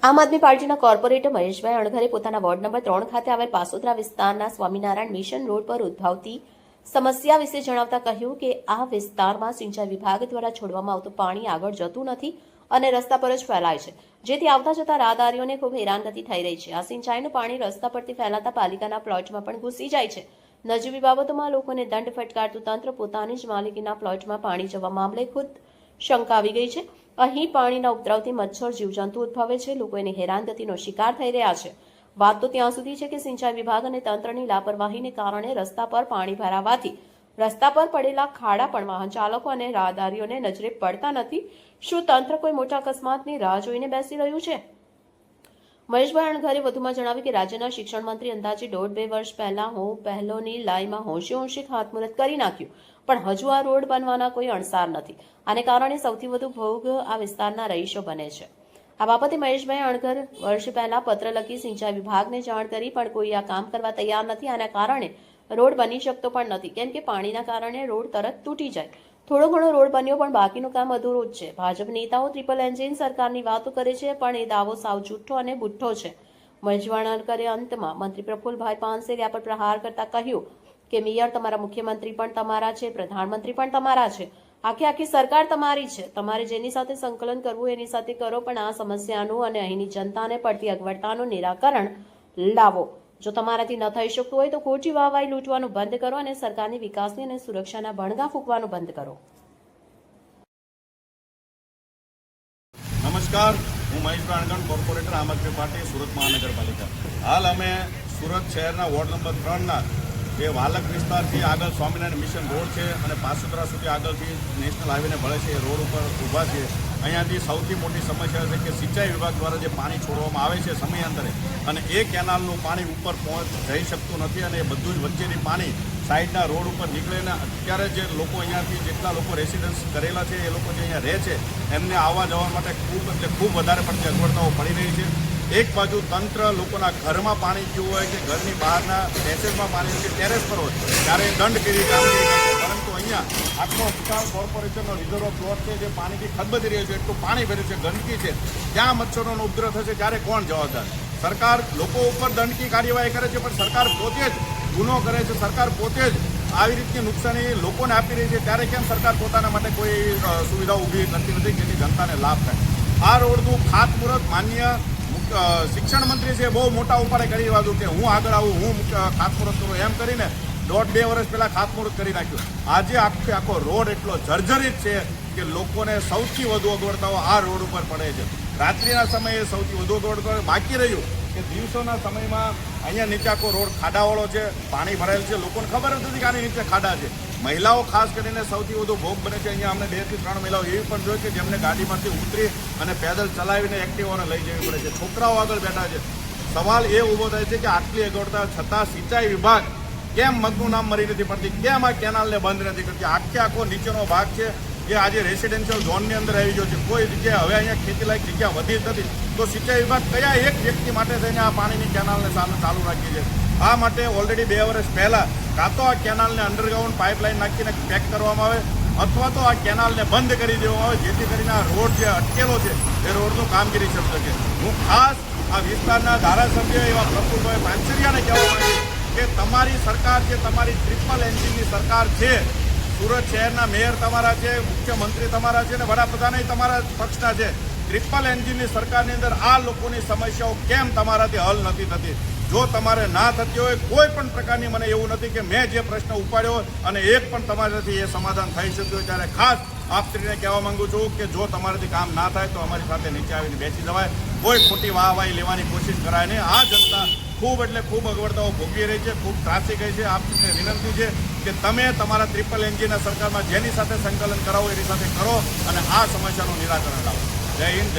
આમ આદમી પાર્ટીના કોર્પોરેટર મહેશભાઈ અણઘરે પોતાના વોર્ડ નંબર 3 ખાતે આવેલ પાસોદરા વિસ્તારના સ્વામિનારાયણ મિશન રોડ પર ઉદ્ભવતી સમસ્યા વિશે જણાવતા કહ્યું કે આ વિસ્તારમાં સિંચાઈ વિભાગ દ્વારા છોડવામાં આવતું પાણી આગળ જતું નથી અને રસ્તા પર જ ફેલાય છે, જેથી આવતા જતા રાહદારીઓને ખૂબ હેરાનગતિ થઈ રહી છે। આ સિંચાઈનું પાણી રસ્તા પરથી ફેલાતા પાલિકાના પ્લોટમાં પણ ઘૂસી જાય છે। નજીવી બાબતોમાં લોકોને દંડ ફટકારતું તંત્ર પોતાની જ માલિકીના પ્લોટમાં પાણી જવા મામલે ખુદ શંકા આવી ગઈ છે। અહીં પાણીના ઉપદ્રવથી મચ્છર જીવજંતુ ઉદ્ભવે છે, લોકો એની હેરાનગતિનો શિકાર થઈ રહ્યા છે। વાત તો ત્યાં સુધી છે કે સિંચાઈ વિભાગ અને તંત્રની લાપરવાહીને કારણે રસ્તા પર પાણી ભરાવાથી રસ્તા પર પડેલા ખાડા પણ વાહન ચાલકો અને રાહદારીઓને નજરે પડતા નથી। શું તંત્ર કોઈ મોટા અકસ્માતની રાહ જોઈને બેસી રહ્યું છે? મહેશભાઈ અણઘરે વધુમાં જણાવ્યું કે રાજ્યના શિક્ષણ મંત્રી અંદાજે 1.5-2 વર્ષ પહેલા પહેલોની લાઈમાં હોંશે ખાતમુહૂર્ત કરી નાખ્યું, પણ હજુ આ રોડ બનવાના કોઈ અણસાર નથી। આને કારણે સૌથી વધુ ભોગ આ વિસ્તારના રહીશો બને છે। આ બાબતે મહેશભાઈ અણઘર વર્ષ પહેલા પત્ર લખી સિંચાઈ વિભાગને જાણ કરી, પણ કોઈ આ કામ કરવા તૈયાર નથી। આના કારણે રોડ બની શકતો પણ નથી, કેમ કે પાણીના કારણે રોડ તરત તૂટી જાય। થોડો ઘણો રોડ બન્યો, પણ બાકીનું કામ અધૂરું જ છે। ભાજપ નેતાઓ ટ્રિપલ એન્જિન સરકારની વાતો કરે છે, પણ એ દાવો સાવ જૂઠો અને બુઠ્ઠો છે। મહેશભાઈ અણઘરે અંતમાં મંત્રી પ્રફુલભાઈ પાનસેરિયા પર પ્રહાર કરતા કહ્યું કે મેયર તમારા, મુખ્યમંત્રી પણ તમારા છે, પ્રધાનમંત્રી પણ તમારા છે, આખી સરકાર તમારી છે। તમારે જેની સાથે સંકલન કરવું એની સાથે કરો, પણ આ સમસ્યાનું અને અહીંની જનતાને પડતી અગવડતાનું નિરાકરણ લાવો। જો તમારાથી ન થઈ શકતું હોય તો ખોટી વાહવાઈ લૂંટવાનું બંધ કરો અને સરકારની વિકાસની અને સુરક્ષાના ભણગા ફૂંકવાનું બંધ કરો। નમસ્કાર, હું મહેશભાઈ અણઘર, કોર્પોરેટર આમ આદમી પાર્ટી સુરત મહાનગરપાલિકા। હાલ અમે સુરત શહેરના વોર્ડ નંબર 3ના જે વાલક વિસ્તારથી આગળ સ્વામિનારાયણ મિશન રોડ છે અને પાસોદરા સુધી આગળથી નેશનલ હાઈવેને ભળે છે એ રોડ ઉપર ઊભા છે। અહીંયાથી સૌથી મોટી સમસ્યા છે કે સિંચાઈ વિભાગ દ્વારા જે પાણી છોડવામાં આવે છે સમયાંતરે, અને એ કેનાલનું પાણી ઉપર જઈ શકતું નથી અને એ બધું જ વચ્ચેની પાણી સાઈડના રોડ ઉપર નીકળે ને અત્યારે જે લોકો અહીંયાથી જેટલા લોકો રેસિડન્સ કરેલા છે એ લોકો જે અહીંયા રહે છે એમને આવવા જવા માટે ખૂબ વધારે પડતી અગવડતાઓ પડી રહી છે। એક બાજુ તંત્ર લોકોના ઘરમાં પાણી ગયું હોય કે ઘરની બહારના પેસેજમાં પાણી કે ટેરેસ પર હોય ત્યારે દંડ કેવી કામગીરી કરશે, પરંતુ અહીંયા આખો વિશાળ કોર્પોરેશનનો રિઝર્વ પ્લોટ છે જે પાણીથી ખદબદી રહ્યો છે, એટલું પાણી ભર્યું છે, ગંદકી છે, ત્યાં મચ્છરોનો ઉપદ્રવ થશે ત્યારે કોણ જવાબદાર? સરકાર લોકો ઉપર દંડની કાર્યવાહી કરે છે, પણ સરકાર પોતે જ ગુનો કરે છે, સરકાર પોતે જ આવી રીતની નુકસાની લોકોને આપી રહી છે, ત્યારે કેમ સરકાર પોતાના માટે કોઈ સુવિધાઓ ઊભી કરતી નથી જેથી જનતાને લાભ થાય? આ રોડનું ખાતમુહૂર્ત માન્ય શિક્ષણ મંત્રી છે બહુ મોટા ઉપાડે કરી વાળું કે હું આગળ આવું, હું ખાતમુહૂર્ત કરું, એમ કરીને 1.5-2 વર્ષ પહેલાં ખાતમુહૂર્ત કરી નાખ્યું। આજે આખો રોડ એટલો જર્જરિત છે કે લોકોને સૌથી વધુ અગવડતાઓ આ રોડ ઉપર પડે છે। રાત્રિના સમયે સૌથી વધુ અગવડતા બાકી રહ્યું કે દિવસોના સમયમાં અહીંયા નીચે આખો રોડ ખાડાવાળો છે, પાણી ભરાયેલ છે, લોકોને ખબર જ નથી કે આની નીચે ખાડા છે। મહિલાઓ ખાસ કરીને સૌથી વધુ ભોગ બને છે। અહીંયા અમને 2 થી 3 મહિલાઓ એવી પણ જોઈ કે જેમને ગાડીમાંથી ઉતરી અને પેદલ ચલાવીને એક્ટિવાને લઈ જવી પડે છે, છોકરાઓ આગળ બેઠા છે। સવાલ એ ઊભો થાય છે કે આટલી અગવડતા છતાં સિંચાઈ વિભાગ કેમ મગનું નામ મરી નથી પડતી, કેમ આ કેનાલને બંધ નથી કરતી? આખો નીચેનો ભાગ છે જે આજે રેસિડેન્શિયલ ઝોનની અંદર આવી ગયો છે, કોઈ જગ્યાએ હવે અહીંયા ખેતીલાયક જગ્યા વધી જ નથી, તો સિંચાઈ વિભાગ કયા એક વ્યક્તિ માટે થઈને આ પાણીની કેનાલને ચાલુ રાખી છે? આ માટે ઓલરેડી 2 વર્ષ પહેલાં કાં તો આ કેનાલને અંડરગ્રાઉન્ડ પાઇપલાઇન નાખીને પેક કરવામાં આવે અથવા તો આ કેનાલને બંધ કરી દેવામાં આવે, જેથી કરીને આ રોડ જે અટકેલો છે એ રોડનું કામગીરી શરૂ શકે। હું ખાસ આ વિસ્તારના ધારાસભ્ય એવા પ્રફુલભાઈ પાનસેરિયાને કહેવા માંગીશ કે તમારી સરકાર છે, તમારી ટ્રિપલ એન્જિનની સરકાર છે, સુરત શહેરના મેયર તમારા છે, મુખ્યમંત્રી તમારા છે અને વડાપ્રધાન તમારા પક્ષના છે। ટ્રિપલ એન્જિનની સરકારની અંદર આ લોકોની સમસ્યાઓ કેમ તમારાથી હલ નથી થતી? જો તમારે ના થતી હોય કોઈ પણ પ્રકારની, મને એવું નથી કે મેં જે પ્રશ્ન ઉપાડ્યો અને એક પણ તમારાથી એ સમાધાન થઈ શક્યું હોય, ત્યારે ખાસ આપશ્રીને કહેવા માંગુ છું કે જો તમારાથી કામ ના થાય તો અમારી સાથે નીચે આવીને બેસી જવાય, કોઈ ખોટી વાહવાહી લેવાની કોશિશ કરાય નહીં। આ જનતા ખૂબ એટલે ખૂબ અગવડતાઓ ભોગવી રહી છે, ખૂબ ત્રાસી ગઈ છે। આપને વિનંતી છે કે તમે તમારા ટ્રિપલ એન્જિનના સરકારમાં જેની સાથે સંકલન કરાવો એની સાથે કરો અને આ સમસ્યાનું નિરાકરણ લાવો। જય હિન્દ।